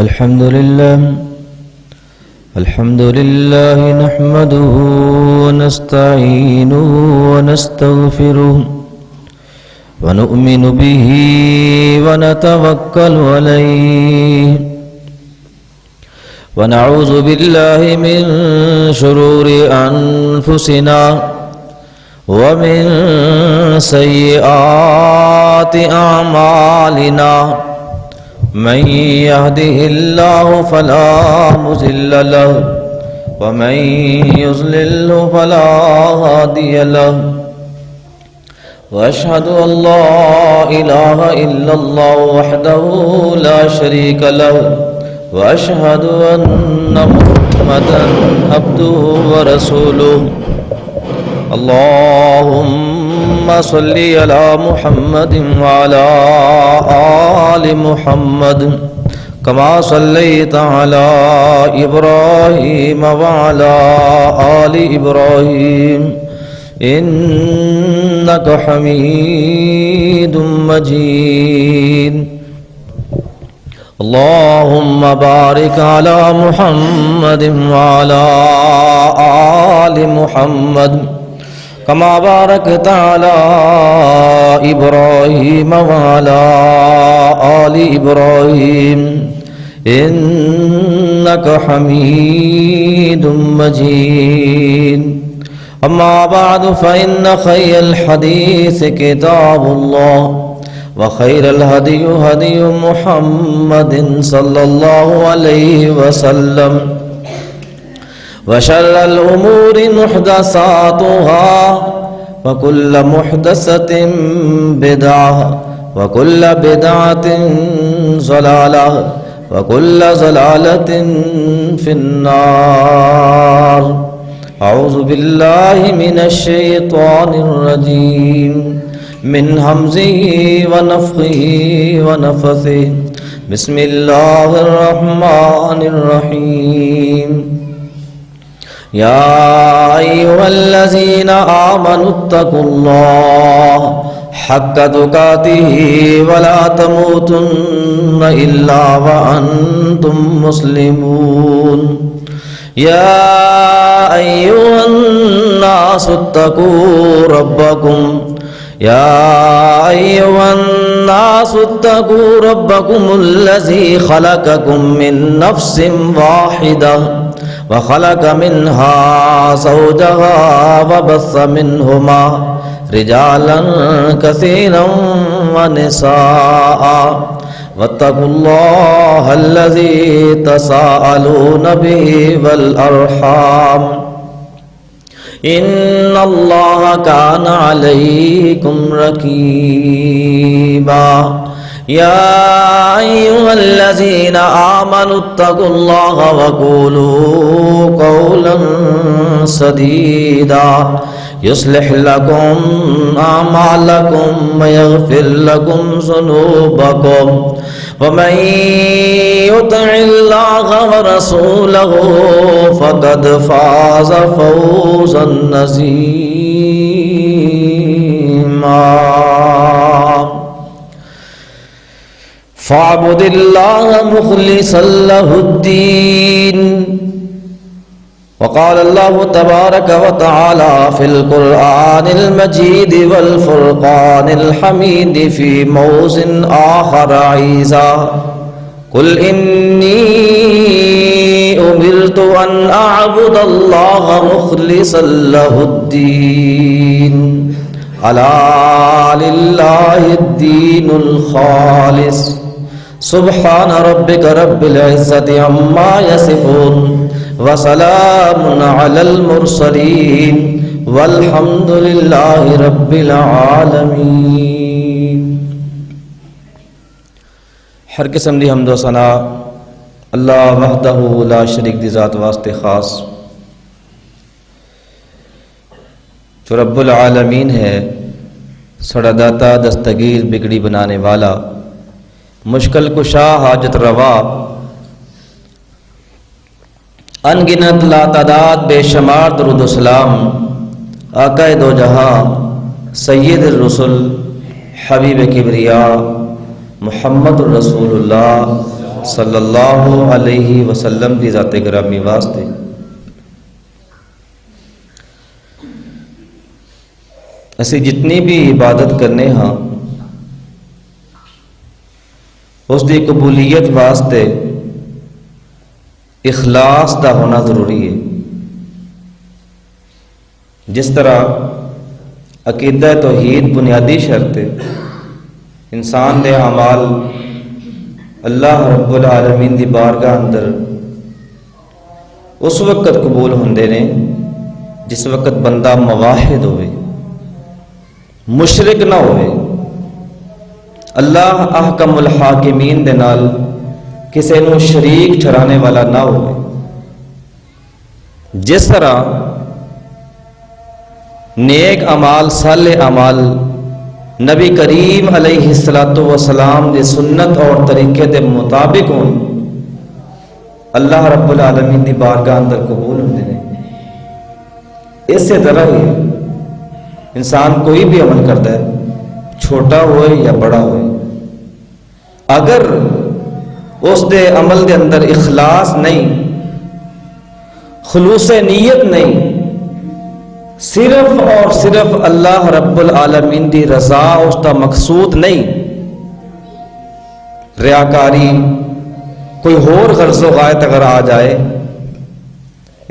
الحمد لله نحمده ونستعينه ونستغفره ونؤمن به ونتوكل عليه ونعوذ بالله من شرور أنفسنا ومن سيئات أعمالنا من يهده الله فلا مضل له ومن يضلل فلا هادي له وأشهد أن لا إله إلا الله وحده لا شريك له وأشهد أن محمدا عبده ورسوله اللهم صل على محمد وعلى آل محمد كما صليت على إبراهيم وعلى آل إبراهيم إنك حميد مجيد اللهم بارك على محمد وعلى آل محمد كما باركت على إبراهيم وعلى آل إبراهيم إنك حميد مجيد أما بعد فإن خير الحديث كتاب الله وخير الهدي هدي محمد صلى الله عليه وسلم وشر الأمور محدثاتها وكل محدثة بدعة وكل بدعة ضلالة وكل ضلالة في النار أعوذ بالله من الشيطان الرجيم من همزه ونفخه ونفثه بسم الله الرحمن الرحيم يا أيها الذين آمنوا اتقوا الله حق تقاته ولا تموتن إلا وأنتم مسلمون يا أيها الناس اتقوا ربكم الذي خلقكم من نفس واحدة وخلق منها زوجها وبث منهما رجالا كثيرا ونساء واتقوا الله الذي تساءلون به والأرحام إن الله كان عليكم رقيبا يا أيها الذين آمنوا اتقوا الله وقولوا قولا سديدا يصلح لكم أعمالكم ويغفر لكم ذنوبكم ومن يطع الله ورسوله فقد فاز فوزا عظيما فاعبد الله مخلصا له الدين وقال الله تبارك وتعالى في القرآن المجيد والفرقان الحميد في موضع آخر عيسى قل إني أمرت أن أعبد الله مخلصا له الدين ألا لله الدين الخالص سبحان ربك رب العزة عما يصفون وسلام على المرسلين والحمد لله رب العالمين ہر قسم دی حمد و ثنا اللہ وحدہ لا شریک دی ذات واسطے خاص جو رب العالمین ہے سڑا داتا دستگیر بگڑی بنانے والا مشکل کشا حاجت روا ان گنت لا تعداد بے شمار درود و سلام آقا دو جہاں سید الرسل حبیب کبریا محمد الرسول اللہ صلی اللہ علیہ وسلم کی ذات گرامی واسطے اسی جتنی بھی عبادت کرنے ہاں اس دی قبولیت واسطے اخلاص دا ہونا ضروری ہے. جس طرح عقیدہ توحید بنیادی شرط ہے، انسان دے اعمال اللہ رب العالمین دی بارگاہ اندر اس وقت قبول ہوندے نے جس وقت بندہ موحد ہوئے، مشرک نہ ہوئے، اللہ احکم الحاکمین دے نال کسی نو شریک ٹھہرانے والا نہ ہوئے. جس طرح نیک اعمال صالح اعمال نبی کریم علیہ السلام دی سنت اور طریقے دے مطابق ہوں، اللہ رب العالمین دی بارگاہ اندر قبول ہوندے نے. اسی طرح ہی انسان کوئی بھی عمل کرتا ہے، چھوٹا ہوئے یا بڑا ہوئے، اگر اس دے عمل دے اندر اخلاص نہیں، خلوص نیت نہیں، صرف اور صرف اللہ رب العالمین دی رضا اس کا مقصود نہیں، ریاکاری کوئی اور غرض و غایت اگر آ جائے،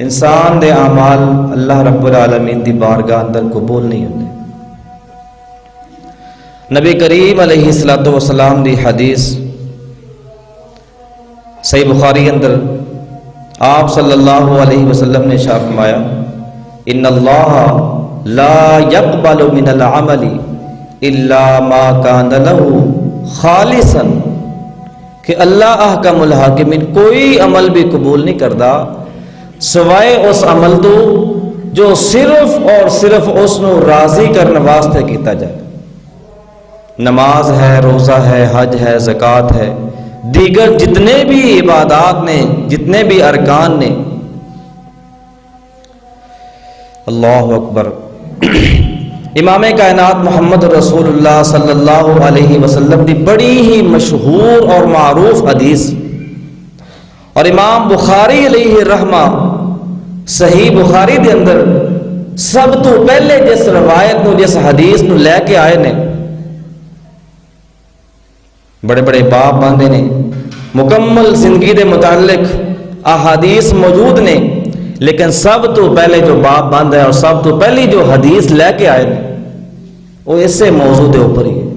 انسان دے اعمال اللہ رب العالمین دی بارگاہ اندر قبول نہیں ہوتے. نبی کریم علیہ السلام دی حدیث صحیح بخاری اندر آپ صلی اللہ علیہ وسلم نے ارشاد فرمایا، ان اللہ لا يقبل من العمل الا ما كان له خالصا، کہ اللہ احکم الحاکمین کوئی عمل بھی قبول نہیں کرتا سوائے اس عمل تو جو صرف اور صرف اس نو راضی کرنے واسطے کیتا جائے. نماز ہے، روزہ ہے، حج ہے، زکوٰۃ ہے، دیگر جتنے بھی عبادات نے، جتنے بھی ارکان نے. اللہ اکبر. امام کائنات محمد رسول اللہ صلی اللہ علیہ وسلم کی بڑی ہی مشہور اور معروف حدیث، اور امام بخاری علیہ رحمہ صحیح بخاری دے اندر سب تو پہلے جس روایت نو، جس حدیث نو لے کے آئے نے، بڑے بڑے باب باندھے نے، مکمل زندگی دے متعلق احادیث موجود نے، لیکن سب تو پہلے جو باب بند ہے اور سب تو پہلی جو حدیث لے کے آئے وہ اسے موضوع دے اوپر ہی ہے.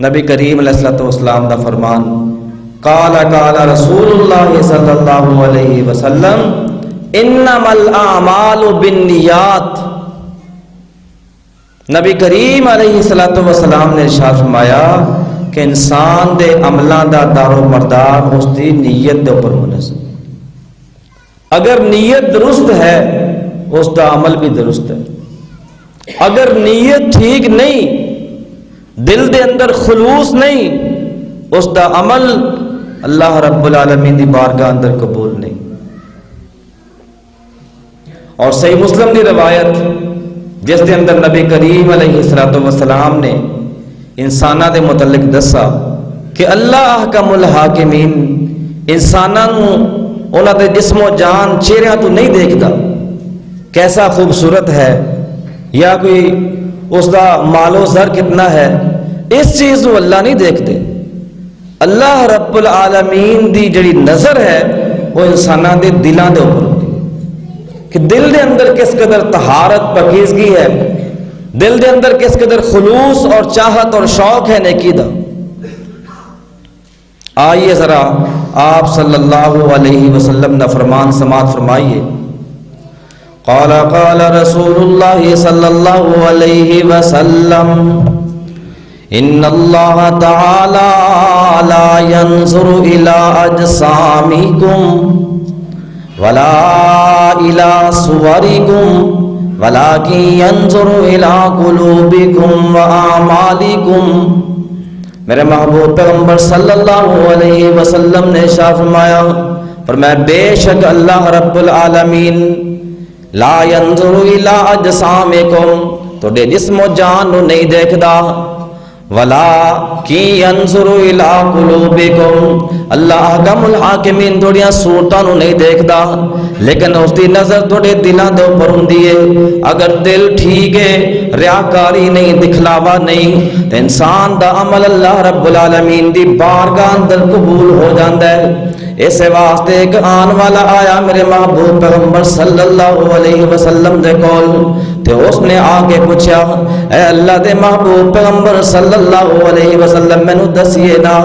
نبی کریم علیہ السلام دا فرمان، قال رسول اللہ صلی اللہ علیہ وسلم انما الاعمال بالنیات. نبی کریم علیہ السلام نے ارشاد فرمایا کہ انسان دے عملاں دا دار و مردار اس دی نیت دے اوپر منحصر. اگر نیت درست ہے اس کا عمل بھی درست ہے. اگر نیت ٹھیک نہیں، دل دے اندر خلوص نہیں، اس کا عمل اللہ رب العالمین دی بارگاہ اندر قبول نہیں. اور صحیح مسلم دی روایت جس دے اندر نبی کریم علیہ السلام نے انساناں دے متعلق دسا کہ اللہ احکم الحاکمین انساناں نو انہاں دے جسم و جان چہرے تو نہیں دیکھتا، کیسا خوبصورت ہے یا کوئی اس دا مال و زر کتنا ہے، اس چیز کو اللہ نہیں دیکھتے. اللہ رب العالمین دی جڑی نظر ہے وہ انساناں دے دلاں دے اوپر ہوتی ہے کہ دل دے اندر کس قدر طہارت پاکیزگی ہے، دل دے اندر کس قدر خلوص اور چاہت اور شوق ہے نیکی دا. آئیے ذرا آپ صلی اللہ علیہ وسلم نے فرمان سماعت فرمائیے. قال رسول اللہ صلی اللہ علیہ وسلم ان اللہ تعالی لا ينظر الى اجسامکم ولا الى صورکم ولكن ينظر الى قلوبکم واعمالکم. میرے محبوب پیغمبر صلی اللہ علیہ وسلم نے ارشاد فرمایا، فرمایا بے شک اللہ رب العالمین لا ينظر الى اجسامکم، تو جسم و جان نو نہیں دیکھدا، ولا کی انظر الی قلوبکم، اللہ احکم الحاکمین تھوڑیاں صورتاں نو نہیں دیکھدا لیکن اس دی نظر تھوڑے دلاں دے اوپر ہوندی ہے۔ اگر دل ٹھیک ہے، ریاکاری نہیں، دکھلاوا نہیں، تے انسان دا عمل اللہ رب العالمین دی بارگاہ اندر قبول ہو جاندا ہے۔ اس واسطے ایک آن والا آیا میرے محبوب پیغمبر صلی اللہ علیہ وسلم دے کول، تے اس نے آ کے پوچھا، اے اللہ دے محبوب پیغمبر صلی اللہ علیہ وسلم مینو دسیے نا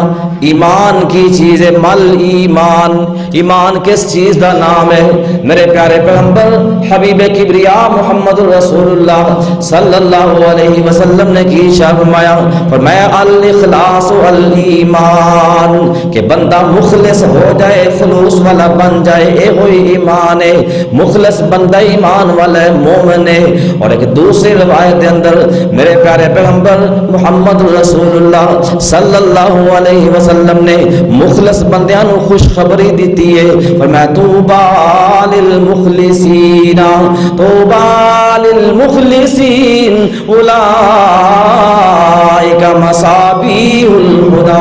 ایمان کی چیز ہے؟ مل ایمان، ایمان کس چیز دا نام ہے؟ میرے پیارے پیغمبر حبیب کبریا محمد رسول اللہ صلی اللہ علیہ وسلم نے کی فرمایا، فرمایا الاخلاص والایمان، کہ بندہ مخلص ہو جائے، خلوص والا بن جائے، اے ہوئی ایمان ہے۔ مخلص بندہ ایمان والا ہے، مومن ہے۔ اور ایک دوسری روایت کے اندر میرے پیارے پیغمبر محمد رسول اللہ صلی اللہ علیہ وسلم نے مخلص بندیاں نو خوشخبری دیتی ہے، فرمایا طوبی للمخلصین، طوبی للمخلصین اولئک مصابیح الہدی۔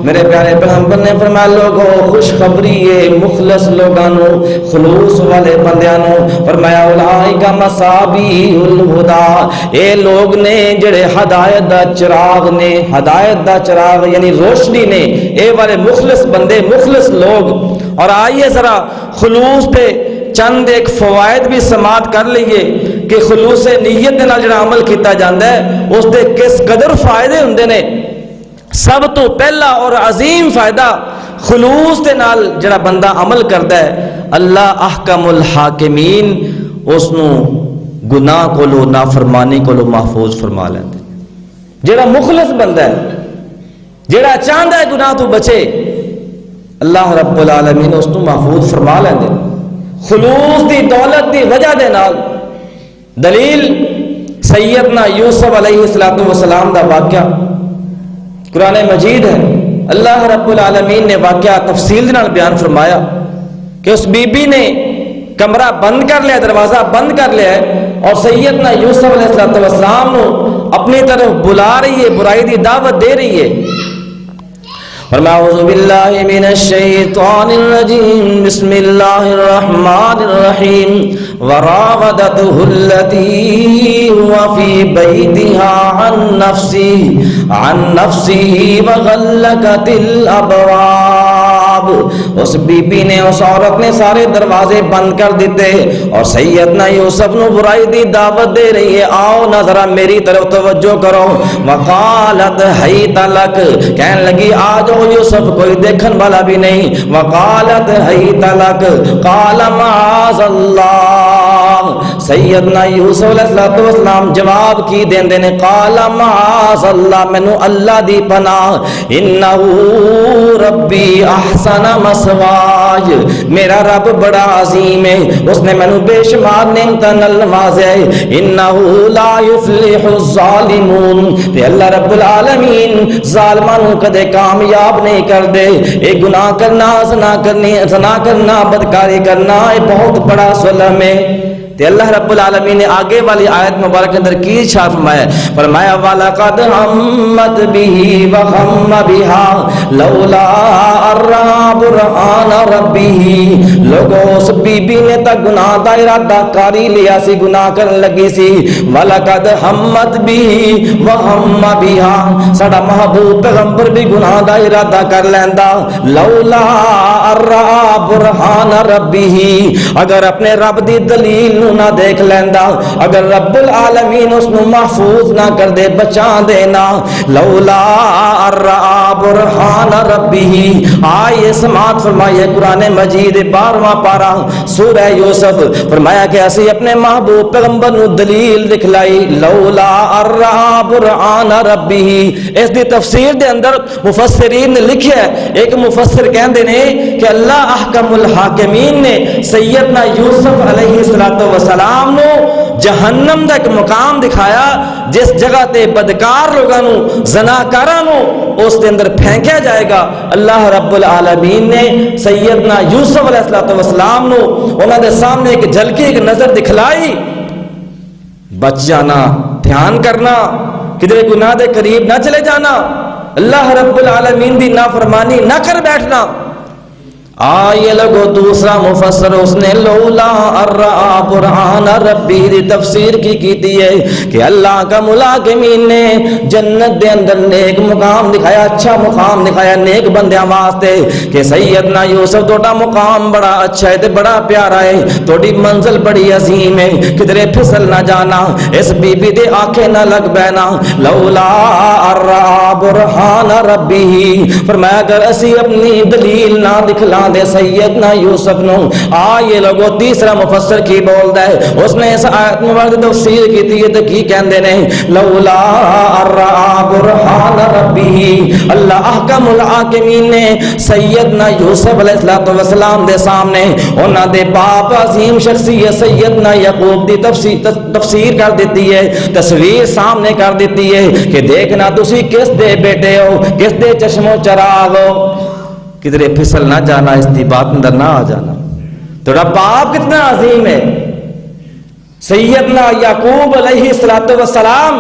میرے پیارے پیغمبر نے فرمایا لوگوں خوشخبری ہے مخلص لوگاں نو، خلوص والے بندیاں نو، فرمایا اولئک مصابیح الہدی، اے لوگ نے جڑے ہدایت دا چراغ نے، ہدایت دا چراغ یعنی روشنی نے، اے والے مخلص بندے، مخلص لوگ۔ اور آئیے ذرا خلوص پہ چند ایک فوائد بھی سماعت کر لئیے کہ خلوص نیت دے نال جڑا عمل کیتا جاندا ہے اس دے کس قدر فائدے ہوندے نے۔ سب تو پہلا اور عظیم فائدہ خلوص دے نال جڑا بندہ عمل کردا ہے، اللہ احکم الحاکمین اس نو گناہ کولو، نافرمانی کولو محفوظ فرما لیندے۔ جڑا مخلص بندہ ہے، جڑا چاہندا ہے گناہ تو بچے، اللہ رب العالمین اس نو محفوظ فرما لیندے۔ خلوص دی دولت دی وجہ دے نال دلیل سیدنا یوسف علیہ السلام دا واقعہ قرآن مجید ہے۔ اللہ رب العالمین نے واقعہ تفصیل نال بیان فرمایا کہ اس بی بی نے کمرہ بند کر لیا، دروازہ بند کر لیا ہے، اور سیدنا یوسف علیہ السلام نو اپنی طرف بلا رہی ہے، برائی دی دعوت دے رہی ہے۔ اعوذ باللہ من الشیطان الرجیم، بسم اللہ الرحمن الرحیم، وراودته التي هو في بيتها عن نفسه وغلقت الابواب، اس بی بی نے، اس عورت نے سارے دروازے بند کر دیتے اور سیدنا یوسف نو برائی دی دعوت دے رہی ہے، آؤ نہ ذرا میری طرف توجہ کرو۔ وقالت حیت لک، کہنے لگی آ جاؤ یوسف، کوئی دیکھن والا بھی نہیں۔ وقالت حیت لک، قال معاذ اللہ، سیدنا یوسف علیہ السلام جواب کی دیندے نے، قال معاذ اللہ، مینوں اللہ دی پناہ، انہو ربی احسن مسواج، میرا رب بڑا عظیم ہے، اس نے مینوں بے شمار نعمتاں نال نوازیا ہے، انہو لا یفلح الظالمون، تے اللہ رب العالمین ظالماں نوں کدے کامیاب نہیں کر دے۔ اے گناہ کرنا، زنا کرنا، بدکاری کرنا، اے بہت بڑا ظلم ہے۔ تے اللہ رب العالمین نے آگے والی آیت مبارک اندر کی ارشاد فرمایا، فرمایا وَلَقَدْ هَمَّتْ بِهِ وَهَمَّ بِهَا لَوْلَا أَن رَّأَىٰ بُرْهَانَ رَبِّهِ، لوگوں اس بی بی نے تا گناہ دا ارادہ کاری لیا سی، گناہ کرن لگی سی۔ وَلَقَدْ هَمَّتْ بِهِ وَهَمَّ بِهَا، ساڈا محبوب پیغمبر بھی گناہ دا ارادہ کر لیندا، لولا أن رَّأَىٰ بُرْهَانَ رَبِّهِ، اگر اپنے رب دی دلیل نہ دیکھ لیندہ، اگر رب العالمین اس نو محفوظ نہ کر دے، بچا دینا، لولا ارآ برہان ربہ۔ آئیے سماعت فرمائیے قرآن مجید 12واں پارہ سورہ یوسف، فرمایا کہ اسی اپنے محبوب پیغمبر نو دلیل دکھلائی، لولا ارآ برہان ربہ۔ اس دی تفسیر دے اندر مفسرین نے لکھیا ہے، ایک مفسر کہندے نے کہ اللہ احکم الحاکمین نے سیدنا یوسف علیہ السلام نو جہنم دا ایک مقام دکھایا جس جگہ تے بدکار لوگاں نو، زناکاراں نو اس دے اندر پھینکیا جائے گا۔ اللہ رب العالمین نے سیدنا یوسف علیہ السلام نو انہاں دے سامنے ایک جھلکی، ایک نظر دکھلائی، بچ جانا، دھیان کرنا، کدھر گناہ دے قریب نہ چلے جانا، اللہ رب العالمین دی نافرمانی نہ کر بیٹھنا۔ آئیے لگو دوسرا مفسر اس نے لولا ارآ برہان ربی دی تفسیر کی ہے کہ اللہ کا ملاقمین نے جنت دے اندر نیک مقام دکھایا، اچھا مقام دکھایا نیک بندیاں واسطے کہ سیدنا یوسف توڑا مقام بڑا اچھا ہے تے بڑا پیارا ہے، توڑی منزل بڑی عظیم ہے، کدھرے پھسل نہ جانا، اس بی بی دے آنکھیں نہ لگ بینا۔ لولا ارآ برہان ربی، فرمایا اگر اسی اپنی دلیل نہ دکھلا دے سیدنا یوسف نو۔ آئیے لوگو تیسرا مفسر کی بولدا ہے، اس نے اس آیت مبارک تفسیر کی تھی تے کی کہندے نے لولا ارآ برہان ربی، اللہ احکم الحاکمین نے سیدنا یوسف علیہ السلام دے سامنے انہاں دے باپ عظیم شخصیت سیدنا یعقوب دی تفسیر کر دیتی ہے، تصویر سامنے کر دیتی ہے کہ دیکھنا تسی کس دے بیٹے ہو، کس دے چشم و چراغ ہو، کدھرے پھسل نہ جانا، اس دی بات اندر نہ آ جانا۔ تیرا باپ کتنا عظیم ہے، سیدنا یعقوب علیہ السلام،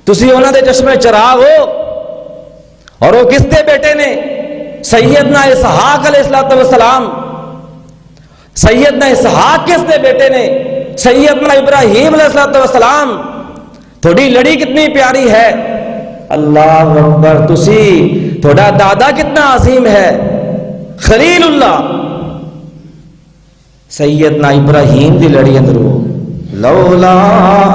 تسی انہاں دے چشمے چراغ ہو، اور وہ کس دے بیٹے نے؟ سیدنا اسحاق علیہ السلام۔ سیدنا اسحاق کس دے بیٹے نے؟ سیدنا ابراہیم علیہ السلام۔ تھوڑی لڑی کتنی پیاری ہے، اللہ اکبر، تسی تھوڑا دادا کتنا عظیم ہے، خلیل اللہ، سیدنا ابراہیم دی لڑی اندر ہو۔ لولا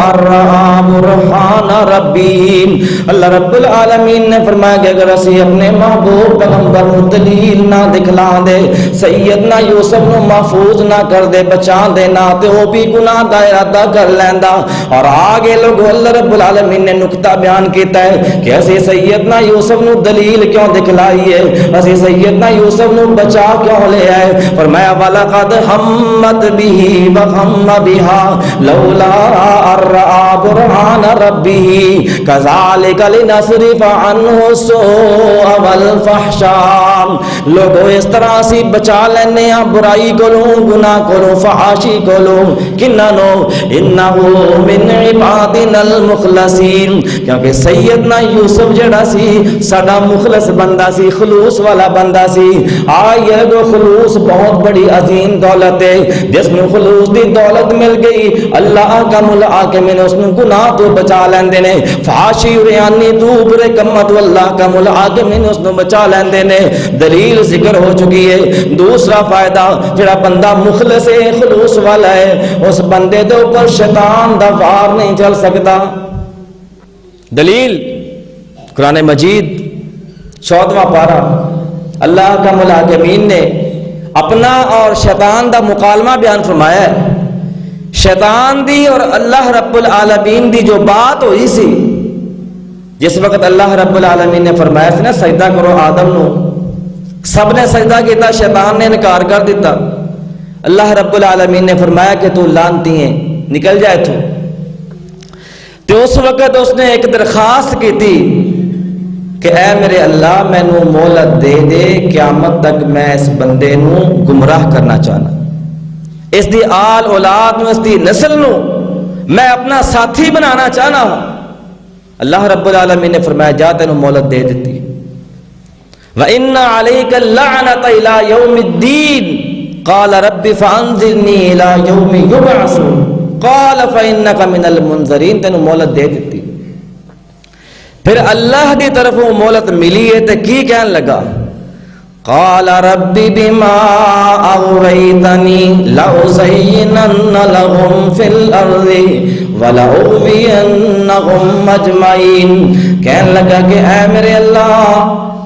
ارآ برہان ربی، اللہ رب العالمین نے فرمایا کہ اگر اسی اپنے محبوب پیغمبر کو دلیل نہ دکھلا دے، سیدنا یوسف نو محفوظ نہ کر دے، بچا دے نہ، تے وہ بھی گناہ دا ارادہ کر لیندا۔ اور آگے لوگوں اللہ رب العالمین نے نقطہ بیان کیتا ہے کہ اسی سیدنا یوسف نو دلیل کیوں دکھلائی ہے، اسی سیدنا یوسف نو بچا کیوں لے آئے۔ فرمایا وَلَقَدْ هَمَّتْ بِهِ وَغَمَّ بِهَا لولا ارآ برہان ربی کذالک لنصرف عنہ السوء والفحشاء۔ لوگوں اس طرح سی بچا لینے ہیں برائی کولوں، گناہ کولوں، فحاشی کولوں، کنانو انہو من عبادنا المخلصین، کیونکہ سیدنا یوسف جڑا سی ساڈا مخلص بندہ سی، خلوص والا بندہ سی۔ آئیے گو خلوص بہت بڑی عظیم دولت ہے، جس میں خلوص دی دولت مل گئی اللہ احکم الحاکمین اس نے گناہ تو بچا لیندے نے، فحاشی ریانی تو برے کمت اللہ احکم الحاکمین اس نے بچا لیندے نے۔ دلیل ذکر ہو چکی ہے۔ دوسرا فائدہ، جڑا بندہ مخلص ہے، خلوص والا ہے، اس بندے دے اوپر شیطان دا وار نہیں چل سکتا۔ دلیل قرآن مجید 14واں پارہ، اللہ احکم الحاکمین نے اپنا اور شیطان دا مکالمہ بیان فرمایا ہے۔ شیطان دی اور اللہ رب العالمین دی جو بات ہوئی سی، جس وقت اللہ رب العالمین نے فرمایا سی نا سجدہ کرو آدم نو، سب نے سجدہ کیتا، شیطان نے انکار کر دیتا۔ اللہ رب العالمین نے فرمایا کہ تو لعنتی ہے، نکل جائے تو اس وقت اس نے ایک درخواست کی تھی کہ اے میرے اللہ مینوں مہلت دے دے، قیامت تک میں اس بندے نو گمراہ کرنا چاہنا، اس دی آل اولاد نو، اس دی نسل نو میں اپنا ساتھی بنانا چاہنا۔ اللہ رب العالمین نے فرمایا جا تینوں مہلت دے دیتی۔ وَإِنَّ عَلَيْكَ اللَّعْنَةَ إِلَى يَوْمِ الدِّينِ قَالَ رَبِّ فَأَنذِرْنِي إِلَى يَوْمِ يُبْعَثُونَ قَالَ فَإِنَّكَ مِنَ الْمُنذَرِينَ، تینوں مہلت دے دیتی۔ پھر اللہ دی طرفوں مہلت ملی ہے تو کی کہنے لگا؟ قال رب بما اغويتني لأزينن لهم في الارض ولأغوينهم اجمعين۔ کہنے لگا کہ اے میرے اللہ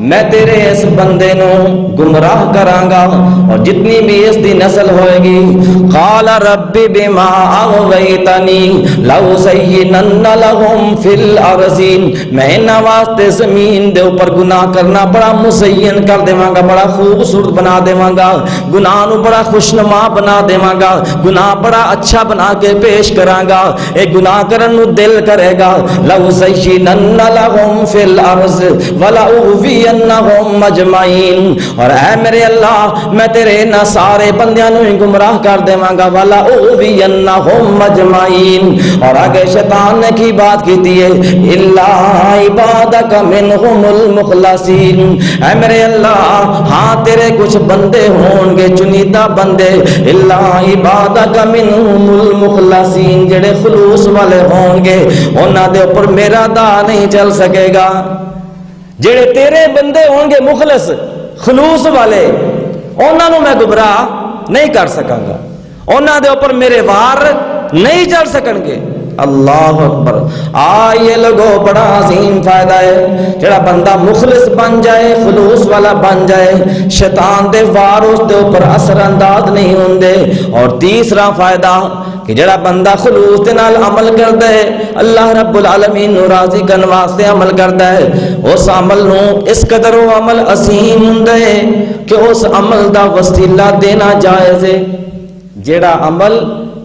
میں تیرے اس بندے نو گمراہ کرانگا اور جتنی بھی اس دی نسل ہوئے گی۔ قال رب بما اغويتني لأزينن لهم في الارض، میں انہاں واسطے زمین دے اوپر گناہ کرنا بڑا مزین کر دیواں گا، بڑا خوبصورت بنا دیواں گا، گناہ نو بڑا خوشنما بنا دیواں گا، گناہ بڑا اچھا بنا کے پیش کراں گا، اے گناہ کرن نو دل کرے گا، لو زینن لہم فی الارض ولأغوینہم اجمعین، اور اے میرے اللہ میں تیرے نہ سارے بندیاں نو ہی گمراہ کر دیواں گا، ولأغوینہم اجمعین۔ اور آگے شیطان نے کی بات کیتی ہے، الا عبادک منہم المخلصین، اے میرے اللہ ہاں تیرے کچھ بندے ہون گے چنیدہ بندے، الا عبادک منہم المخلصین، جڑے خلوص والے ہون گے انہاں دے اوپر میرا دا نہیں چل سکے گا، جڑے تیرے بندے ہون گے مخلص خلوص والے انہاں نو میں گمراہ نہیں کر سکاں گا، انہاں دے اوپر میرے وار نہیں چل سکن گے۔ اللہ اکبر، یہ لوگو بڑا عظیم فائدہ ہے، جڑا بندہ مخلص بن جائے خلوص والا بن جائے، شیطان دے وار اس دے اوپر اثر انداز نہیں ہوندے۔ اور تیسرا فائدہ کہ جڑا بندہ خلوص دے نال عمل کردا ہے، اللہ رب العالمین نو راضی کرن واسطے عمل کردا ہے، اس عمل نو اس قدر وہ عمل عظیم ہوندا ہے کہ اس عمل دا وسیلہ دینا جائز ہے، جڑا عمل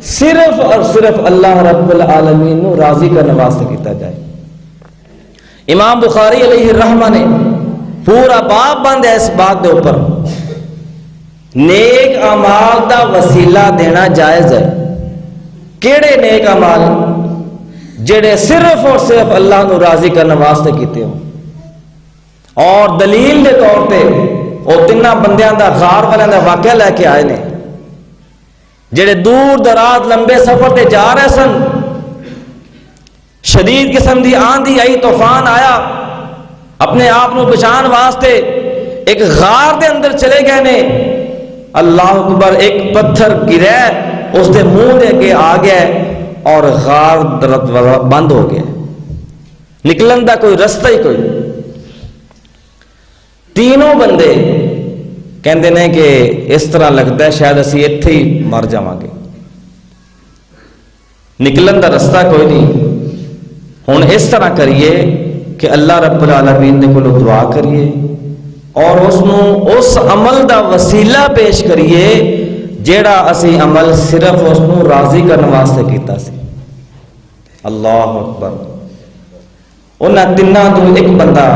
صرف اور صرف اللہ رب العالمین نو راضی کرنے واسطے کیتا جائے۔ امام بخاری علیہ الرحمہ نے پورا باب بند ہے اس بات دے اوپر، نیک اعمال دا وسیلہ دینا جائز ہے۔ کیڑے نیک اعمال؟ جڑے صرف اور صرف اللہ نو راضی کرنے واسطے کیتے ہو۔ اور دلیل دے طور پہ وہ تیناں بندیاں دا غار والیاں دا واقعہ لے کے آئے نے، جڑے دور دراز لمبے سفر تے جا رہے سن، شدید قسم دی آندھی آئی، طوفان آیا، اپنے آپ نو بچان واسطے ایک غار دے اندر چلے گئے نے، اللہ اکبر، ایک پتھر گرے اس دے منہ دے کے آ گیا اور غار بند ہو گیا، نکلن دا کوئی رستہ ہی کوئی۔ تینوں بندے کہندے نے کہ اس طرح لگتا ہے شاید اسی ایتھے ہی مر جاواں گے، نکلن دا رستہ کوئی نہیں، ہن اس طرح کریے کہ اللہ رب العالمین دے کولوں دعا کریے اور اس عمل دا وسیلہ پیش کریے جیڑا اسی عمل صرف اس نو راضی کرنے واسطے کیتا سی۔ اللہ اکبر۔ انہاں تیناں تو ایک بندہ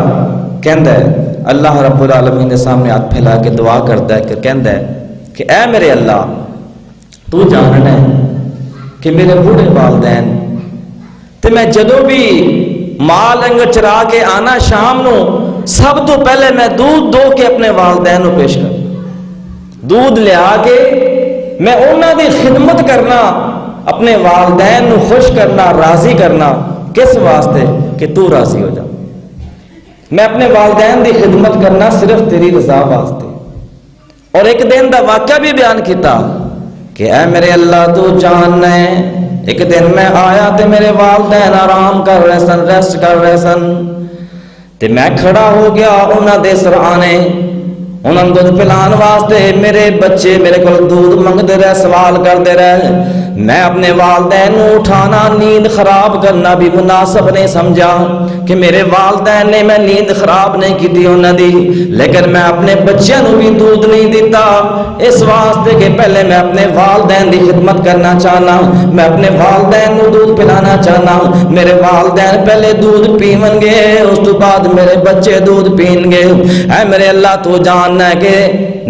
کہندا ہے، اللہ رب العالمین کے سامنے ہاتھ پھیلا کے دعا کرتا ہے کہ کہندا ہے کہ اے میرے اللہ تو جاننا ہے کہ میرے بوڑھے والدین تے میں جدوں بھی مال انگر چرا کے آنا شام نو سب تو پہلے میں دودھ دو کے اپنے والدین نو پیش کر، دودھ لیا کے میں انہاں دی خدمت کرنا، اپنے والدین نو خوش کرنا، راضی کرنا، کس واسطے؟ کہ تو راضی ہو جا۔ میں اپنے والدین دی خدمت کرنا صرف تیری رضا واسطے۔ اور ایک دن دا واقعہ بھی بیان کیتا کہ اے میرے اللہ تو جاننا ہے، ایک دن میں آیا تے میرے والدین آرام کر رہے سن، ریسٹ کر رہے سن، تے میں کھڑا ہو گیا انہاں دے سرانے، انہاں دودھ پلان واسطے میرے بچے میرے کو دودھ منگتے رہے، سوال کرتے رہے، میں اپنے والدین نو اٹھانا، نیند خراب کرنا بھی مناسب نہیں سمجھا کہ میرے والدین نے میں نیند خراب نہیں کی دی انہاں دی، لیکن میں اپنے بچیاں نو بھی دودھ نہیں دیتا اس واسطے کہ پہلے میں اپنے والدین دی خدمت کرنا چاہنا، میں اپنے والدین نو دودھ پلانا چاہنا، میرے والدین پہلے دودھ پیون گے اس تو بعد میرے بچے دودھ پین گے۔ اے میرے اللہ تو جاننا ہے کہ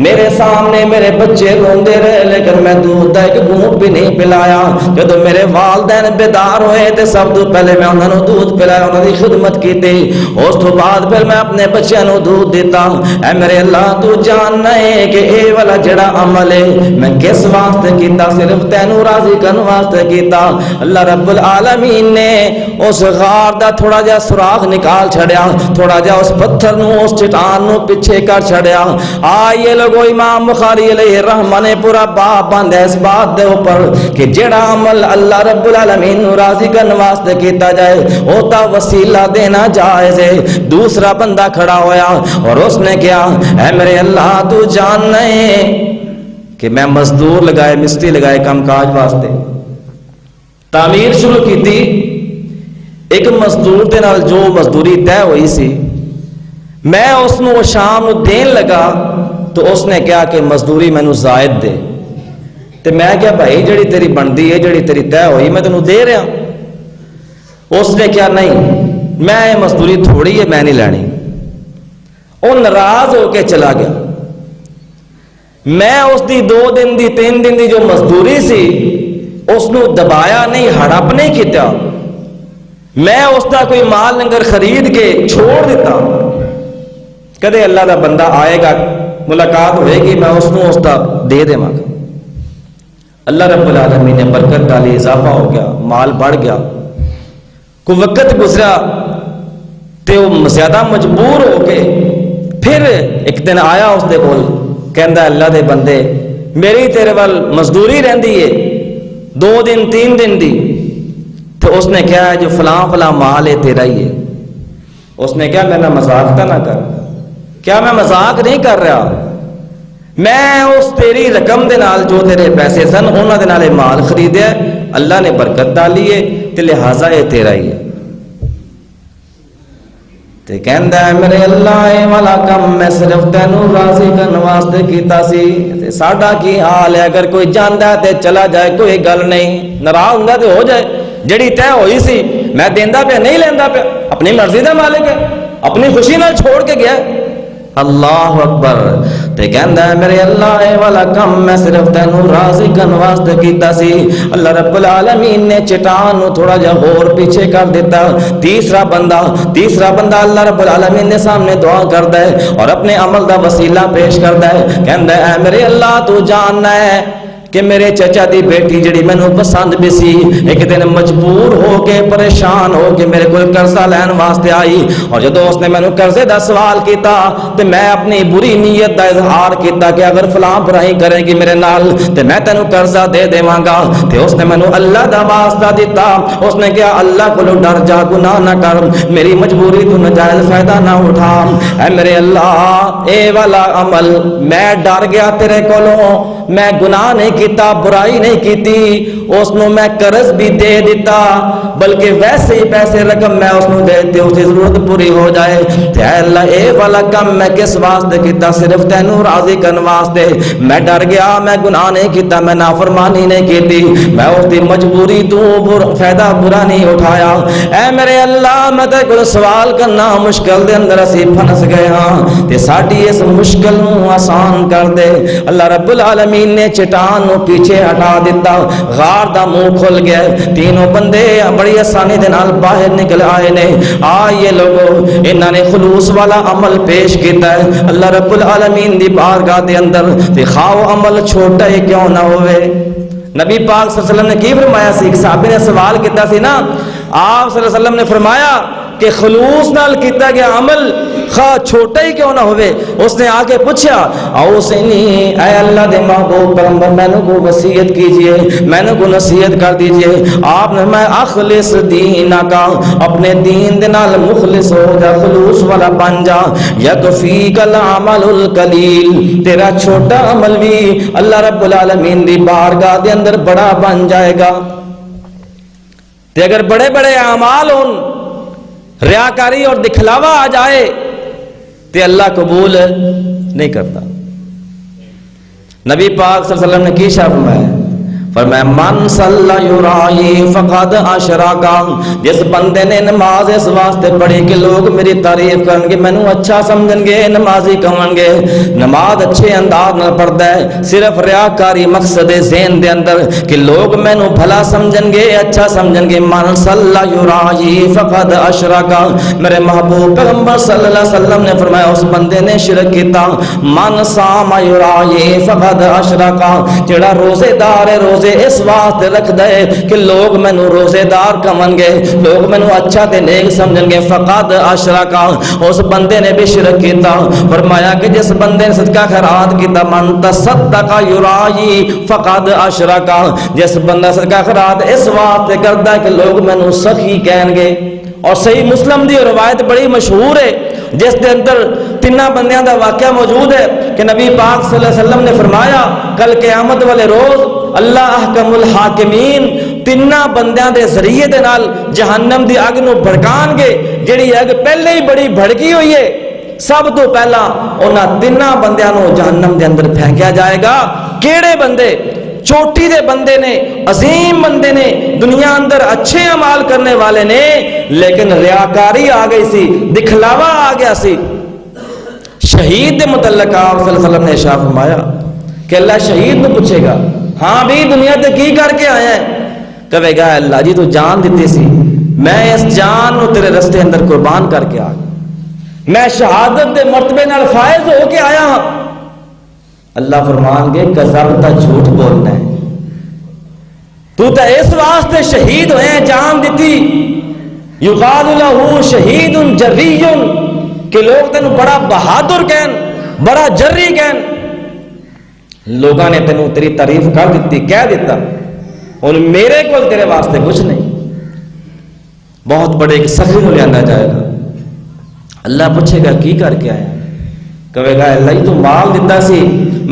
میرے سامنے میرے بچے روندے رہے لیکن میں دودھ دا ایک گھونٹ بھی نہیں پلایا، جب میرے والدین بیدار ہوئے تے سب تو پہلے میں انہاں نو دودھ پلایا، انہاں دی خدمت کیتی، اس تو بعد پھر میں اپنے بچیاں نو دودھ دیتا۔ اے میرے اللہ تو جاننا ہے کہ اے والا جڑا عمل ہے میں کس واسطے کیتا، صرف تینوں راضی کرن واسطے کیتا۔ اللہ رب العالمین نے اس غار دا تھوڑا جا سوراخ نکال چھڑیا، تھوڑا جا اس پتھر نو اس چٹان نو پیچھے کر چھڑیا۔ آئیے لوگو امام بخاری علیہ الرحمہ نے پورا باب بند ہے اس بات دے اوپر کہ جڑا عمل اللہ رب العالمین نو راضی کرن واسطے کیتا جائے اوتا وسیلہ دینا جائز ہے۔ دوسرا بندہ کھڑا ہویا اور اس نے کیا، اے میرے اللہ تو جاننا ہے کہ میں مزدور لگائے، مستری لگائے کام کاج واسطے، تعمیر شروع کی تھی، ایک مزدور دے نال جو مزدوری طے ہوئی سی میں اس نو شام دین لگا تو اس نے کہا کہ مزدوری مینو زائد دے، تے میں کہا بھائی جڑی تیری بندی ہے، جڑی تیری طے ہوئی میں تینوں دے رہا۔ اس نے کہا نہیں، میں یہ مزدوری تھوڑی ہے، میں نہیں لینی۔ وہ ناراض ہو کے چلا گیا۔ میں اس دی 2 دن دی 3 دن دی جو مزدوری سی اس نو دبایا نہیں، ہڑپ نہیں کیتا، میں اس کا کوئی مال لنگر خرید کے چھوڑ دیتا۔ کدے اللہ دا بندہ آئے گا، ملاقات ہوئے گی، میں اس نو اس کا دے دے ماں۔ اللہ رب العالمین نے برکت ڈالی، اضافہ ہو گیا، مال بڑھ گیا۔ کوئی وقت گزرا تے وہ زیادہ مجبور ہو کے پھر ایک دن آیا اس دے کول، کہندا اللہ دے بندے میری تیرے وال مزدوری رہندی ہے 2 دن 3 دن دی، تو اس نے کہا جو فلاں فلاں مال ہے تیرا ہی ہے۔ اس نے کہا میرا مذاق تو نہ کر۔ کیا میں مذاق نہیں کر رہا، میں اس تیری رقم دے نال جو تیرے پیسے سن انہاں دے نال مال خریدیا، اللہ نے برکت ڈالی ہے تے لہٰذا یہ تیرا ہی ہے۔ تے کہندا ہے میرے اللہ اے والا کم میں صرف تینوں راضی کرن واسطے کیتا سی، تے ساڈا کی حال ہے اگر کوئی جاندا تے چلا جائے کوئی گل نہیں، ناراض ہوندا تے ہو جائے، جڑی طے ہوئی سی میں دیندا پیا نہیں لیندا پیا، اپنی مرضی دا مالک ہے، اپنی خوشی نال چھوڑ کے گیا۔ اللہ اکبر۔ تے کہندا ہے میرے اللہ اے والا کم میں صرف تینوں راضی کرن واسطے کیتا سی۔ اللہ رب العالمین نے چٹان نو تھوڑا جا اور پیچھے کر دیتا۔ تیسرا بندہ اللہ رب العالمین نے سامنے دعا کردا ہے اور اپنے عمل دا وسیلہ پیش کردا ہے، کہندا ہے اے میرے اللہ تو جاننا ہے کہ میرے چچا دی بیٹی جڑی مینوں پسند بھی سی ایک دن مجبور ہو کے پریشان ہو کے میرے کو قرضہ لین واسطے آئی، اور جدو اس نے مینوں قرضے دا سوال کیتا تے میں اپنی بری نیت دا اظہار کیتا کہ اگر فلاں برائی کرے گی میرے نال تے میں تینوں قرضہ دے دیواں گا، تے اس نے مینوں اللہ دا واسطہ دیتا۔ اس نے کہا اللہ کولو ڈر جا، گناہ نہ کر، میری مجبوری تو ناجائز فائدہ نہ اٹھا۔ اے میرے اللہ اے والا عمل میں ڈر گیا تیرے کولوں، میں گناہ نہیں کیتا، برائی نہیں کیتی، اس نو میں قرض بھی دے دیتا، بلکہ ویسے ہی پیسے رقم میں اس نو دے دیتے، اس کی ضرورت پوری ہو جائے۔ تے اے اللہ اے والا کم میں کس واسطے کیتا، صرف تینوں راضی کرن واسطے۔ میں ڈر گیا، میں گناہ نہیں کیتا، میں نافرمانی نہیں کیتی، میں اس دی مجبوری تو فائدہ برا نہیں اٹھایا۔ اے میرے اللہ میں تے کوئی سوال کرنا مشکل دے اندر اسی پھنس گئے ہاں، تے ساڈی اس مشکل نو آسان کر دے۔ اللہ رب العالمین نے چٹان نو پیچھے ہٹا دیتا، غار دا منہ کھل گیا، تینوں بندے بڑی آسانی دے نال باہر نکل آئے نے۔ یہ لوگوں انہاں نے خلوص والا عمل پیش کیتا ہے اللہ رب العالمین دی بارگاہ دے اندر، تے خواہ عمل چھوٹا ہی کیوں نہ ہوئے۔ نبی پاک صلی اللہ علیہ وسلم نے کی فرمایا سی، ایک صحابی نے سوال کیتا سی نا، آپ صلی اللہ علیہ وسلم نے فرمایا کہ خلوص نال کیتا گیا عمل خواہ چھوٹا ہی کیوں نہ ہوئے۔ اس نے آگے پوچھا اوصنی، اے اللہ دے محبوب پیغمبر میں نے کو وصیت کیجئے، میں نے کو نصیحت کر دیجئے۔ آپ نے میں اخلص دینہ کا، اپنے دین دے نال مخلص ہو جا، خلوص والا بن جا، یکفیک العمل القلیل، تیرا چھوٹا عمل بھی اللہ رب العالمین دی بارگاہ دے اندر بڑا بن جائے گا۔ تے اگر بڑے بڑے اعمال ہون، ریاکاری اور دکھلاوا آ جائے تے اللہ قبول نہیں کرتا۔ نبی پاک صلی اللہ علیہ وسلم نے کی فرمایا، فرمایا من صلی یرائی فقد اشرک، جس بندے نے نماز اس واسطے پڑھی کہ لوگ میری تعریف کرن گے، مینوں اچھا سمجھن گے، نمازی کہن گے، نماز اچھے انداز نال پڑھدا ہے، صرف ریاکاری مقصد ذہن دے اندر کہ لوگ مینوں بھلا سمجھن گے، اچھا سمجھن گے، من صلی یرائی فقد اشرک، میرے محبوب پیغمبر صلی اللہ علیہ وسلم نے فرمایا اس بندے نے شرک کیتا۔ من صام یرائی فقد اشرک، جڑا روزے دار ہے روزے اس واسطے رکھ دے کہ لوگ مینوں روزے دار کہن گے، لوگ مینوں اچھا تے نیک سمجھن گے، فقد اشرک، اس بندے نے بھی شرک کیتا۔ فرمایا کہ جس بندے نے صدقہ خیرات کیتا، من تصدق یرائی فقد اشرک، جس بندہ صدقہ خیرات اس واسطے کردا ہے کہ لوگ مینوں سخی کہن گے۔ اور صحیح مسلم دی روایت بڑی مشہور ہے جس دے اندر تینہ بندیاں دا واقعہ موجود ہے کہ نبی پاک صلی اللہ علیہ وسلم نے فرمایا کل قیامت والے روز اللہ احکم الحاکمین تینہ بندیاں دے ذریعے دے نال جہنم دی اگ نو بھڑکان گے، جڑی اگ پہلے ہی بڑی بھڑکی ہوئی ہے، سب تو پہلا انہاں تیناں بندیاں نو جہنم دے اندر پھینکیا جائے گا۔ کیڑے بندے؟ چوٹی دے بندے نے، عظیم بندے نے، دنیا اندر اچھے اعمال کرنے والے نے، لیکن ریاکاری آ گئی سی، دکھلاوا آ گیا سی۔ شہید دے متعلق آپ صلی اللہ علیہ وسلم نے ارشاد فرمایا کہ اللہ شہید نو پوچھے گا، ہاں بھی دنیا تے کی کر کے آیا ہے؟ کہے گا اللہ جی تو جان دیتی سی، میں اس جان نو تیرے رستے اندر قربان کر کے آ گیا، میں شہادت دے مرتبے نال فائز ہو کے آیا ہاں۔ اللہ فرمان گے کذبت، جھوٹ بولنا ہے، تو تے اس واسطے شہید ہوئے ہیں، جان دیتی۔ یقال لہ شہید جری، کہ لوگ تینوں بڑا بہادر کہن، بڑا جری کہن۔ لوگاں نے تینوں تیری تعریف کر دیتی، کہہ دیتا، اور میرے کو تیرے واسطے کچھ نہیں۔ بہت بڑے ایک سخی کو لیا جائے گا، اللہ پوچھے گا کی کر کے آیا؟ کہے گا اللہ تو مال دیتا سی،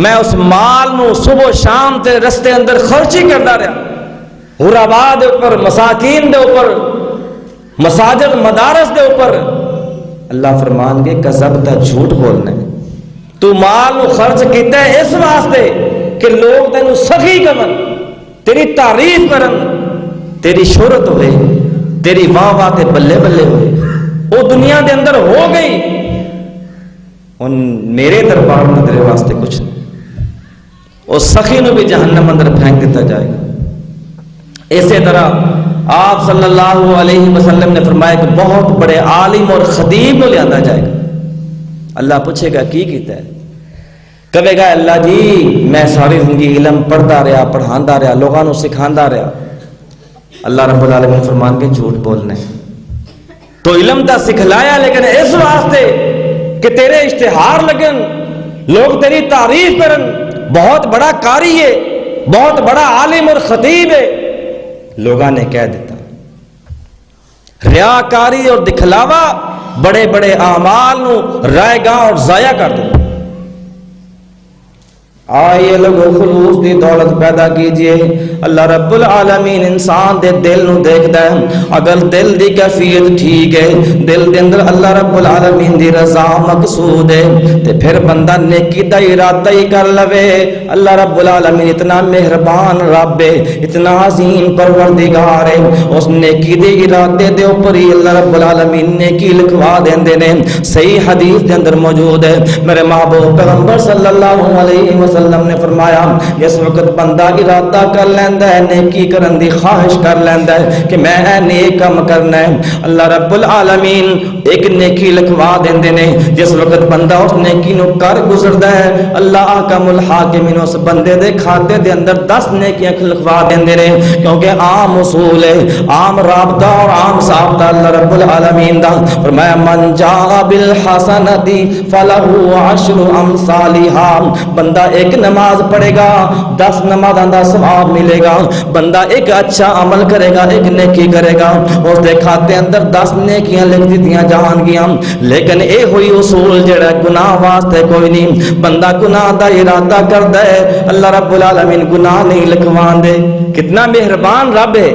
میں اس مال نو صبح شام تیرے رستے اندر خرچی کرتا رہا، غربا دے اوپر، مساکین دے اوپر، مساجد مدارس دے اوپر۔ اللہ فرمان گے کذبت، جھوٹ بولنا ہے، تو مال نو خرچ کیتا ہے اس واسطے کہ لوگ تینوں سخی کہن، تیری تعریف کرن، تیری شہرت ہوئے، تیری واہ واہ تے بلے بلے ہوئے، وہ دنیا دے اندر ہو گئی، ان میرے دربار میں تیرے واسطے کچھ نہیں۔ اور سخی نو بھی جہنم اندر پھینک دیتا جائے گا۔ اسی طرح آپ صلی اللہ علیہ وسلم نے فرمایا کہ بہت بڑے عالم اور خطیب کو لیا جائے گا، اللہ پوچھے گا کی کیتا ہے؟ کہے گا اللہ جی میں ساری زندگی علم پڑھتا رہا، پڑھاندا رہا، لوگوں کو سکھاندا رہا۔ اللہ رب العالمین فرمان کے جھوٹ بولنا ہے، تو علم تا سکھلایا لیکن اس واسطے کہ تیرے اشتہار لگن، لوگ تیری تعریف کرن، بہت بڑا قاری ہے، بہت بڑا عالم اور خطیب ہے، لوگوں نے کہہ دیتا۔ ریاکاری اور دکھلاوا بڑے بڑے اعمال نو رائے گاں اور ضائع کر دیتا۔ آئیے لوگوں خلوص دی دولت پیدا کیجئے۔ اللہ رب العالمین انسان دے دل نو دیکھدا ہے، اگر دل دی کیفیت ٹھیک ہے، دل دے اندر اللہ رب العالمین دی رضا مقصود ہے، تے پھر بندہ نیکی دا ارادہ ہی کر لوے۔ اللہ رب العالمین اتنا مہربان رب ہے، اتنا عظیم پروردگار ہے، اس نیکی دے ارادے دے اوپر ہی اللہ رب العالمین نیکی لکھوا دیندے نے۔ صحیح حدیث دے اندر موجود ہے، میرے محبوب پیغمبر صلی اللہ علیہ وسلم نے فرمایا جس وقت بندہ ارادہ کر لیندا ہے، نیکی کرن دی خواہش کر لیندا ہے کہ میں اے نیک کام کرنا ہے، اللہ رب العالمین ایک نیکی لکھوا دیندے نے۔ جس وقت بندہ اس نیکی نو کر گزردا ہے، اللہ احکم الحاکمین اس بندے دے کھاتے دے اندر 10 نیکیاں لکھوا دیندے نے، کیونکہ عام اصول ہے، عام رابطہ اور عام ضابطہ اللہ رب العالمین دا۔ فرمایا من جاء بالحسنۃ فلہ 10 امثالھا، بندہ ایک نماز پڑھے گا 10 نمازاں دا ثواب ملے گا۔ بندہ ایک اچھا عمل کرے گا، ایک نیکی کرے گا، اس دے کھاتے اندر 10 نیکیاں لکھ دتیاں جان گیاں۔ لیکن اے ہوئی اصول جڑا گناہ واسطے کوئی نہیں، بندہ گناہ دا ارادہ کردا ہے، اللہ رب العالمین گناہ نہیں لکھوان دے۔ کتنا مہربان رب ہے،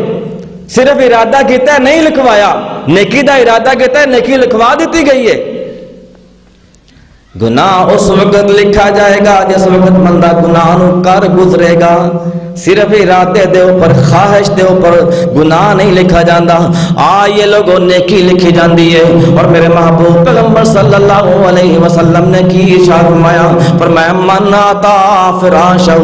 صرف ارادہ کیتا ہے نہیں لکھوایا، نیکی دا ارادہ کیتا ہے نیکی لکھوا دیتی گئی ہے۔ گناہ اس وقت لکھا جائے گا جس وقت بندہ گناہ نو کر گزرے گا، صرف ارادے دے اوپر، خواہش دے اوپر گناہ نہیں لکھا جاندہ۔ آئیے لوگوں نیکی لکھی جاندی ہے۔ اور میرے محبوب پیغمبر صلی اللہ علیہ وسلم نے کی ارشاد فرمایا، فرمایا من آتا فراشہ،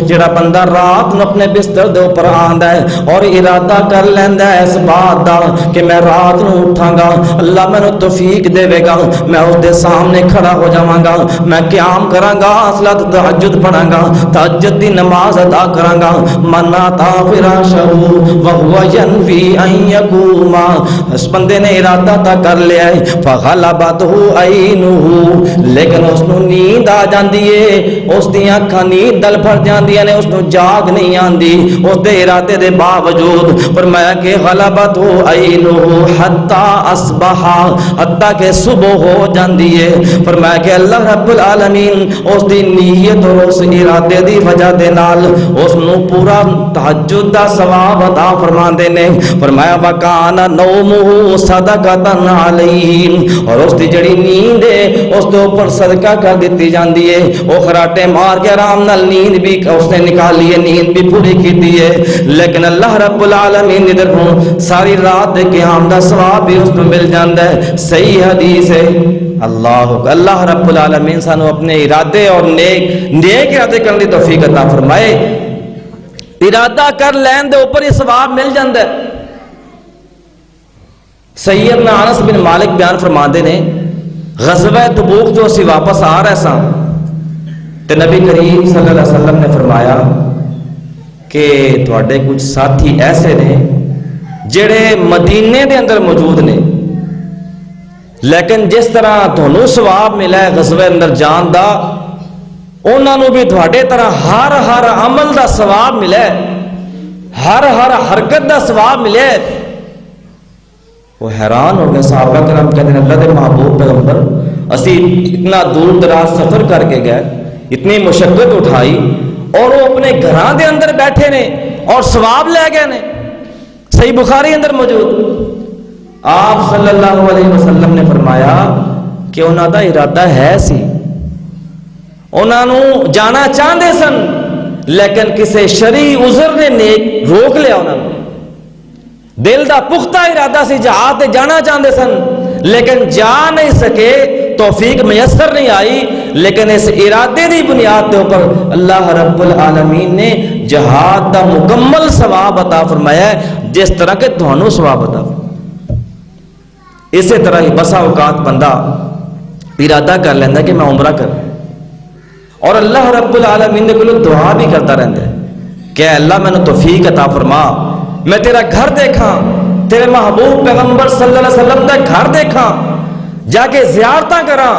جڑا بندہ رات نو اپنے بستر دے اوپر آندا ہے اور ارادہ کر لیندا ہے اس بات دا کہ میں رات نو اٹھاں گا، اللہ مینوں توفیق دے گا، میں اس دے سامنے کھڑا ہو جاواں گا، میں قیام کراں گا، صلاۃ تہجد پڑھاں گا، تہجد دی نماز ادا کراں گا۔ من آتا فراشہ وہو ینوی ان یقوم، اس بندے نے ارادہ تا کر لیا ہے، فغلبتہ عینہ، لیکن اس نو نیند آ جاندی ہے، اس دی اکھاں نیند دل بھر جاندیاں نے، اس نو جاگ نہیں آندی اس دے ارادے دے باوجود۔ فرمایا کہ غلبتہ عینہ حتی اصبح، حتی کہ صبح ہو جاندی ہے۔ فرمایا کہ اللہ رب العالمین اس دی نیت اور اس ارادے دی وجہ دے نال اس نو پورا تہجد دا ثواب عطا فرماندے نے. فرمایا وکان نومہ صدقۃ علیہ, اور اس دی جڑی نیند ہے اس دے اوپر صدقہ کر دیتی جاندی ہے. وہ خراٹے مار کے آرام نال نیند بھی اس نے نکالی ہے, نیند بھی پوری کیتی ہے, لیکن اللہ رب العالمین دی طرفوں ساری رات دے قیام دا ثواب بھی اس کو مل جاندا ہے. صحیح حدیث ہے. اللہ رب العالمین سانو اپنے ارادے اور نیک ارادے کرنے کی توفیق عطا فرمائے. ارادہ کر لین دے اوپر ہی ثواب مل جاندا ہے. سیدنا انس بن مالک بیان فرماندے نے غزوہ تبوک تو اسی واپس آ رہے ساں تے نبی کریم صلی اللہ علیہ وسلم نے فرمایا کہ تواڈے کچھ ساتھی ایسے نے جڑے مدینے دے اندر موجود نے, لیکن جس طرح تھانوں ثواب ملا ہے غزوہ اندر جان دا, انہاں نوں بھی تواڈے طرح ہر عمل دا ثواب ملا ہے, ہر حرکت دا ثواب ملے. وہ حیران ہو گئے. صحابہ کرام کہتے ہیں اللہ دے محبوب پیغمبر اسی اتنا دور دراز سفر کر کے گئے, اتنی مشقت اٹھائی, اور وہ اپنے گھراں دے اندر بیٹھے نے اور ثواب لے گئے نے. صحیح بخاری اندر موجود. آپ صلی اللہ علیہ وسلم نے فرمایا کہ انہاں دا ارادہ ہے سی, انہاں نوں جانا چاہتے سن, لیکن کسی شرعی عذر نے نیک روک لیا. انہاں نوں دل دا پختہ ارادہ سی, جہاد تے جانا چاہتے سن لیکن جا نہیں سکے, توفیق میسر نہیں آئی. لیکن اس ارادے دی بنیاد کے اوپر اللہ رب العالمین نے جہاد دا مکمل ثواب عطا فرمایا ہے, جس طرح کہ تھانوں ثواب عطا فرمایا. اسی طرح ہی بسا اوقات بندہ ارادہ کر لینا کہ میں عمرہ کروں, اور اللہ رب العالمین نے کوئی دعا بھی کرتا رہتا ہے کہ اے اللہ میں نے توفیق عطا فرما, میں تیرا گھر دیکھاں, تیرے محبوب پیغمبر صلی اللہ علیہ وسلم کا گھر دیکھاں, جا کے زیارتاں کراں,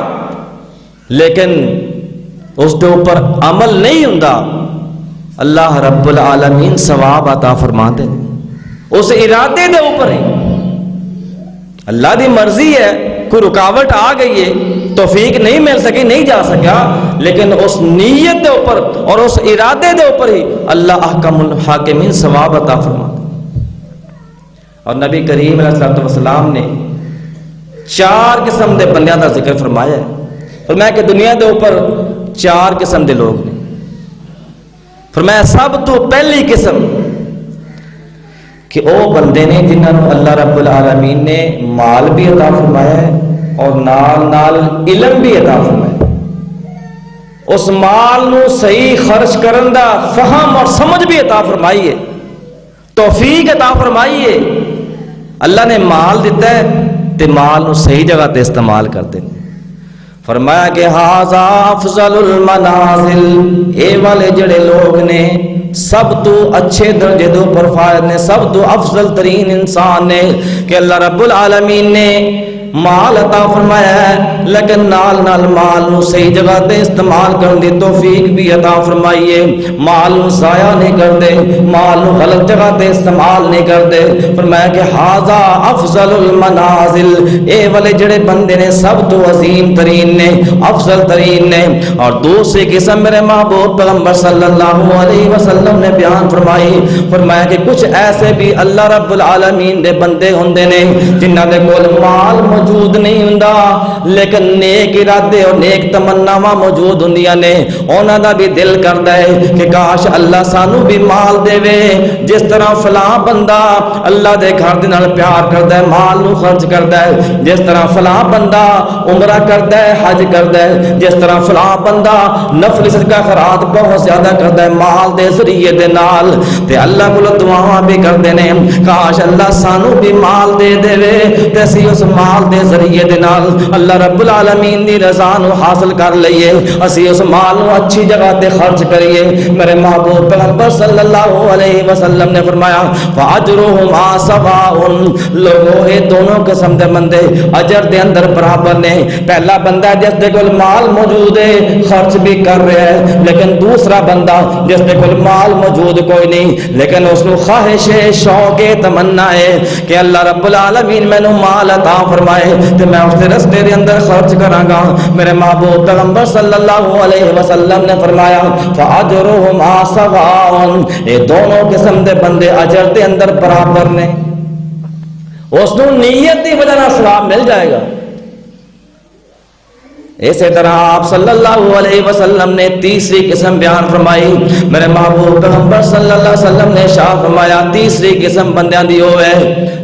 لیکن اس کے اوپر عمل نہیں ہوندا. اللہ رب العالمین ثواب عطا فرما دے اس ارادے دے اوپر ہی. اللہ دی مرضی ہے, کوئی رکاوٹ آ گئی ہے, توفیق نہیں مل سکی, نہیں جا سکا, لیکن اس نیت دے اوپر اور اس ارادے دے اوپر ہی اللہ احکم الحاکمین ثواب عطا فرما. اور نبی کریم علیہ الصلوۃ والسلام نے 4 قسم دے بندیاں دا ذکر فرمایا ہے. فرمایا کہ دنیا دے اوپر 4 قسم دے لوگ نے. فرمایا سب تو پہلی قسم کہ او بندے نے جنہاں نوں اللہ رب العالمین نے مال بھی عطا فرمایا ہے اور نال علم بھی عطا فرمایا. اس مال نو صحیح خرچ کرن دا فہم اور سمجھ بھی عطا فرمائی ہے, توفیق عطا فرمائی ہے. اللہ نے مال دیتا ہے تے مال نو صحیح جگہ تے استعمال کرتے ہیں. فرمایا کہ ھذا افضل المنازل, اے والے جڑے لوگ نے سب تو اچھے درجے دو پر فائد نے, سب تو افضل ترین انسان نے کہ اللہ رب العالمین نے مال عطا فرمایا ہے, لیکن نال مال نو صحیح جگہ تے استعمال کرن دی توفیق بھی عطا فرمائی ہے. مال نو ضائع نہیں کردے, مال نو غلط جگہ تے استعمال نہیں کردے. فرمایا کہ ھذا افضل المنازل, اے والے جڑے بندے نے سب تو عظیم ترین نے, افضل ترین نے. اور دوسری قسم میرے محبوب پیغمبر صلی اللہ علیہ وسلم نے بیان فرمائی. فرمایا کہ کچھ ایسے بھی اللہ رب العالمین دے بندے ہوندے نے جنہاں دے کول مال موجود نہیں ہوندا, لیکن نیک ارادے اور نیک تمناواں موجود ہوندیاں نے. انہاں دا بھی دل کردا ہے کہ کاش اللہ سانو بھی مال دے وے, جس طرح فلاں بندہ اللہ دے گھر دے نال پیار کردا ہے, مال نو خرچ کردا ہے, جس طرح فلاں بندہ عمرہ کردا ہے, حج کردا ہے, جس طرح فلاں بندہ نفل صدقہ خیرات بہت زیادہ کردا ہے مال دے ذریعے دے نال. تے اللہ کول دعاواں بھی کردے نے کاش اللہ سانو بھی مال دے دے وے تے اسی اس مال دے ذریعے دے نال اللہ رب العالمین دی رضا نو حاصل کر لئیے, اسی اس مال نو اچھی جگہ تے خرچ کریے. میرے محبوب پیغمبر صلی اللہ علیہ وسلم نے فرمایا فاجرهما سواء, لوگوں اے دونوں قسم دے بندے اجر دے اندر برابر نے. پہلا بندہ جس دے کول مال موجود ہے, خرچ بھی کر رہا ہے, لیکن دوسرا بندہ جس دے کول مال موجود کوئی نہیں, لیکن اس نو خواہش ہے, شوق ہے, تمنا ہے کہ اللہ رب العالمین میں نو مال عطا فرمائے, ہے تے میں اس دے رستے دے اندر خرچ کراں گا۔ میرے محبوب پیغمبر صلی اللہ علیہ وسلم نے فرمایا فاجرہما سواء، یہ دونوں قسم دے بندے اجر دے اندر برابر نے، اس کو نیت کی وجہ سے ثواب مل جائے گا۔ اسی طرح آپ صلی اللہ علیہ وسلم نے تیسری قسم بیان فرمائی۔ میرے محبوب پیغمبر صلی اللہ علیہ وسلم نے ارشاد فرمایا تیسری قسم بندیاں دی ہوئے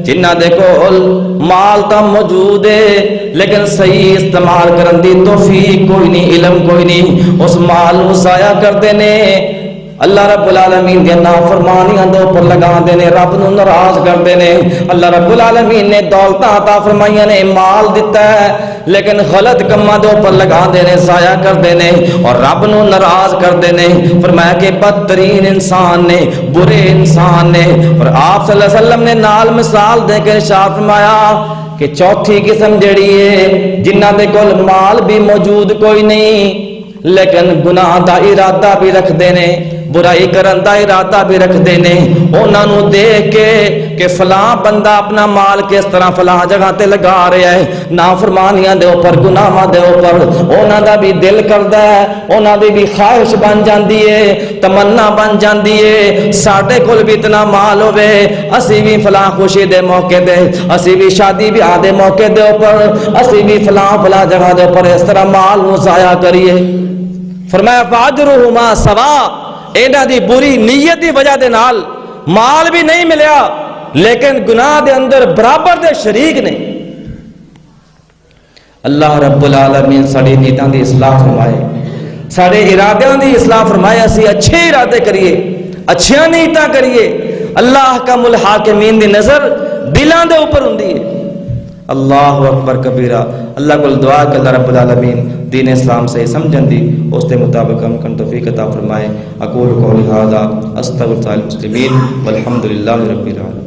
جنہاں دے کول مال تا موجود ہے لیکن صحیح استعمال کرن دی توفیق کوئی نہیں، علم کوئی نہیں، اس مال نو ضائع کردے نے، اللہ رب العالمین دی نافرمانیاں دے اوپر لگا دے نے، رب نو ناراض کردے نے۔ اللہ رب العالمین نے دولتاں عطا فرمائیاں نے، مال دتا ہے لیکن غلط کماں دے اوپر لگا دے نے، ضائع کردے نے اور رب نو ناراض کردے نے۔ فرمایا کہ بدترین انسان نے، برے انسان نے۔ اور آپ صلی اللہ علیہ وسلم نے نال مثال دے کے ارشاد فرمایا کہ چوتھی قسم جڑی ہے جنہاں دے کول مال بھی موجود کوئی نہیں لیکن گناہ دا ارادہ بھی رکھ دینے، برائی کرن دا ارادہ بھی رکھ دینے، انہاں نو دیکھ کے کہ فلاں بندہ اپنا مال کس طرح فلاں جگہ تے لگا رہا ہے، نافرمانیاں دے اوپر، گناہاں دے اوپر، انہاں دا بھی دل کردا ہے، انہاں دی بھی خواہش بن جاندی ہے، تمنا بن جاندی ہے ساڈے کول بھی اتنا مال ہوے، اسی بھی فلاں خوشی دے موقع تے، اسی بھی شادی بیاہ دے موقع دے اوپر، اسی بھی فلاں جگہ دے اوپر اس طرح مال نو ضائع کریے۔ فرمایا فاجرہما سواء، انہاں دی بری نیت دی وجہ دے نال مال بھی نہیں ملیا لیکن گناہ دے اندر برابر دے شریک نے۔ اللہ رب العالمین ساڈی نیتاں دی اصلاح فرمائے، ساڈے ارادیاں دی اصلاح فرمائے، اسی اچھے ارادے کریے، اچھیاں نیتاں کریے۔ اللہ حکم الحاکمین دی نظر دلاں دے اوپر ہوندی ہے۔ اللہ اکبر کبیرہ۔ اللہ کو دعا کہ اللہ رب العالمین دین اسلام سے سمجھن دی اس دے مطابق ہم کن توفیق عطا فرمائے۔ اقول قولی ھذا استغفر اللہ المسلمین والحمد للہ رب العالمین۔